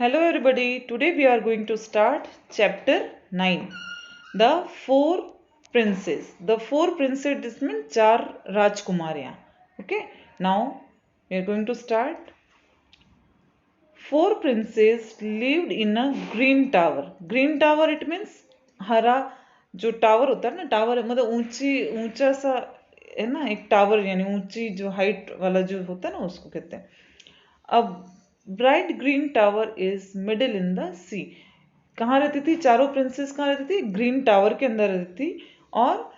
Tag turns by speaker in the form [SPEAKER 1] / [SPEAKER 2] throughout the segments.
[SPEAKER 1] Hello everybody, today we are going to start chapter 9. The Four Princes. The Four Princes this means चार राजकुमारियां. Okay, now we are going to start. Four princes lived in a green tower. Green tower it means हरा जो tower होता है ना, tower मतलब ऊंचा सा है ना, एक टावर यानी ऊंची जो हाइट वाला जो होता है ना उसको कहते हैं. अब bright green tower is middle in the sea. कहाँ रहती थी चारों प्रिंसेस? कहाँ रहती थी? ग्रीन टावर के अंदर रहती थी. और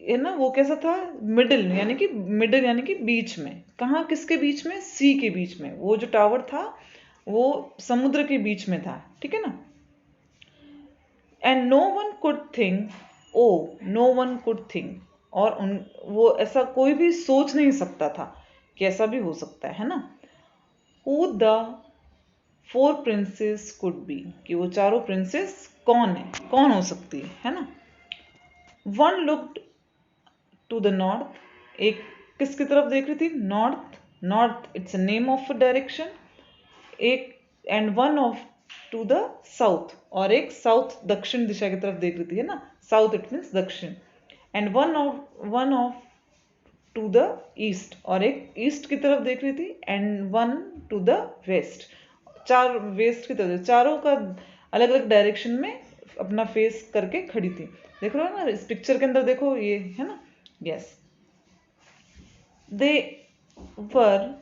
[SPEAKER 1] ये ना वो कैसा था? मिडिल यानी कि बीच में. कहाँ? किसके बीच में? सी के बीच में. वो जो टावर था वो समुद्र के बीच में था. ठीक है ना. And no one could think, oh no one could think, और वो ऐसा कोई भी सोच नहीं सकता था कि ऐसा भी हो सकता है ना. Who the four princess could be, कि वो चारों प्रिंसेस कौन है, कौन हो सकती है ना. One looked to the north. एक किसकी तरफ देख रही थी? North. North it's a name of direction. एक and one of to the south, और एक साउथ दक्षिण दिशा की तरफ देख रही थी है ना. साउथ इट मीन्स दक्षिण. And one of to the east, और एक ईस्ट की तरफ देख रही थी. And one to the west. चार वेस्ट की तरफ, चारों का अलग अलग डायरेक्शन में अपना फेस करके खड़ी थी. देख रहे हो ना इस पिक्चर के अंदर, देखो ये है ना. Yes, they were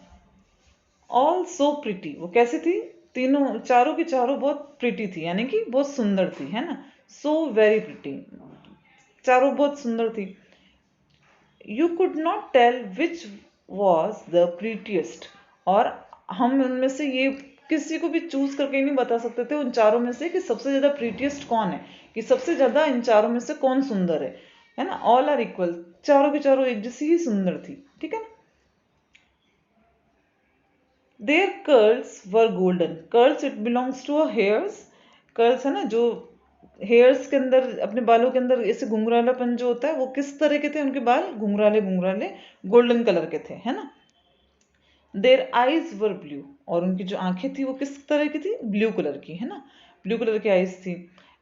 [SPEAKER 1] all so pretty. वो कैसी थी? तीनों चारों की चारों बहुत प्रिटी थी, यानी कि बहुत सुंदर थी है ना. So very pretty. चारों बहुत सुंदर थी. You could not tell which was the prettiest. और हम उनमें से ये किसी को भी चूज करके नहीं बता सकते थे उन चारों में से कि सबसे ज्यादा प्रीटिएस्ट कौन है, कि सबसे ज्यादा इन चारों में से कौन सुंदर है ना. All are equal. चारों की चारों एक जैसी ही सुंदर थी. ठीक है ना. Their curls were golden. Curls it belongs to a hairs. Curls है ना, जो हेयर्स के अंदर, अपने बालों के अंदर ऐसे घुंघरालापन जो होता है, वो किस तरह के थे? उनके बाल घुंघराले घुंघराले गोल्डन कलर के थे है ना. Their eyes were blue. और उनकी जो आंखें थी वो किस तरह की थी? ब्लू कलर की है ना. ब्लू कलर की आईज थी.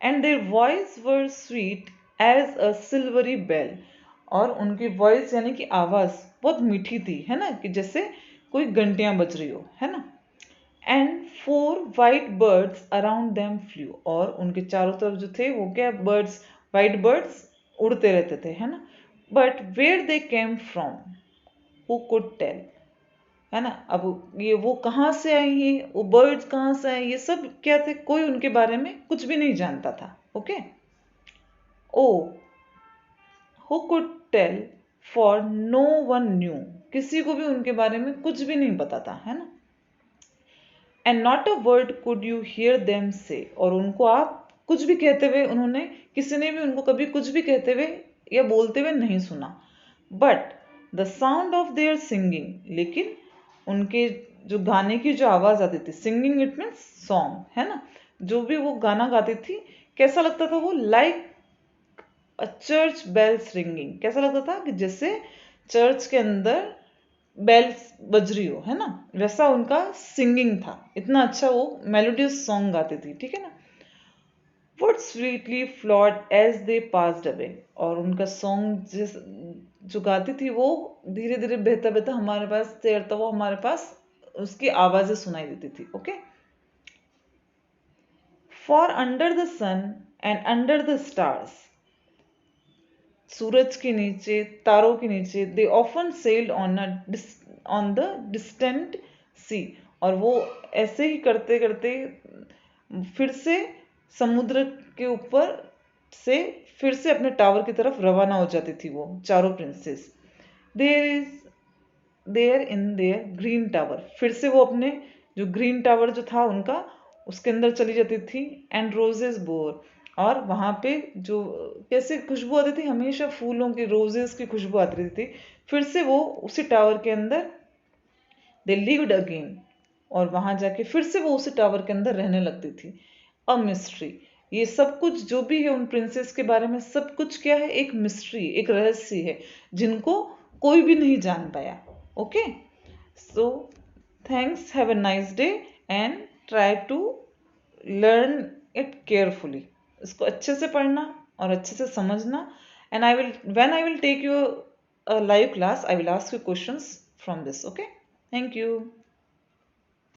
[SPEAKER 1] And their voice were sweet as a silvery bell. और उनकी वॉइस यानी कि आवाज बहुत मीठी थी है ना, कि जैसे कोई घंटियां बज रही हो है ना. And four white birds around them flu. और उनके चारों तरफ जो थे वो क्या? बर्ड्स, वाइट बर्ड्स उड़ते रहते थे है ना. But where they came from, who could tell, है ना. अब ये वो कहाँ से आई हैं, वो बर्ड्स कहाँ से आई, ये सब क्या थे? कोई उनके बारे में कुछ भी नहीं जानता था. Okay. Oh who could tell, for no one knew. किसी को भी उनके बारे में कुछ भी नहीं पता था है ना. And not a word could you hear them से. और उनको आप कुछ भी कहते हुए, उन्होंने किसी ने भी उनको कभी कुछ भी कहते हुए या बोलते हुए नहीं सुना. But the sound of their singing, लेकिन उनके जो गाने की जो आवाज आती थी, सिंगिंग इट मीन्स सॉन्ग है ना, जो भी वो गाना गाती थी, कैसा लगता था वो? Like a church bells ringing. कैसा लगता था? कि जैसे चर्च के अंदर बेल्स बज रही हो है ना, वैसा उनका सिंगिंग था. इतना अच्छा वो मेलोडियस सॉन्ग गाती थी. ठीक है ना. Would sweetly flowed as they passed away. और उनका सॉन्ग जिस जो गाती थी वो धीरे धीरे बहता बहता हमारे पास तैरता हुआ हमारे पास उसकी आवाजें सुनाई देती थी. Okay. For under the sun and under the stars. सूरज के नीचे, तारों के नीचे, they often sailed on the distant sea. और वो ऐसे ही करते करते फिर से समुद्र के ऊपर से फिर से अपने टावर की तरफ रवाना हो जाती थी वो चारों princess. There is there in their green tower. फिर से वो अपने जो ग्रीन टावर जो था उनका, उसके अंदर चली जाती थी. And roses bore. और वहां पे जो कैसे खुशबू आती थी, हमेशा फूलों की, रोजेस की खुशबू आती रहती थी. फिर से वो उसी टावर के अंदर दे लिव्ड अगेन. और वहां जाके फिर से वो उसी टावर के अंदर रहने लगती थी. A mystery. ये सब कुछ जो भी है उन प्रिंसेस के बारे में, सब कुछ क्या है? एक मिस्ट्री, एक रहस्य है जिनको कोई भी नहीं जान पाया. Okay. So thanks, have a nice day, and try to learn it carefully. इसको अच्छे से पढ़ना और अच्छे से समझना। And I will when I will take you a live class, I will ask you questions from this. Okay, thank you.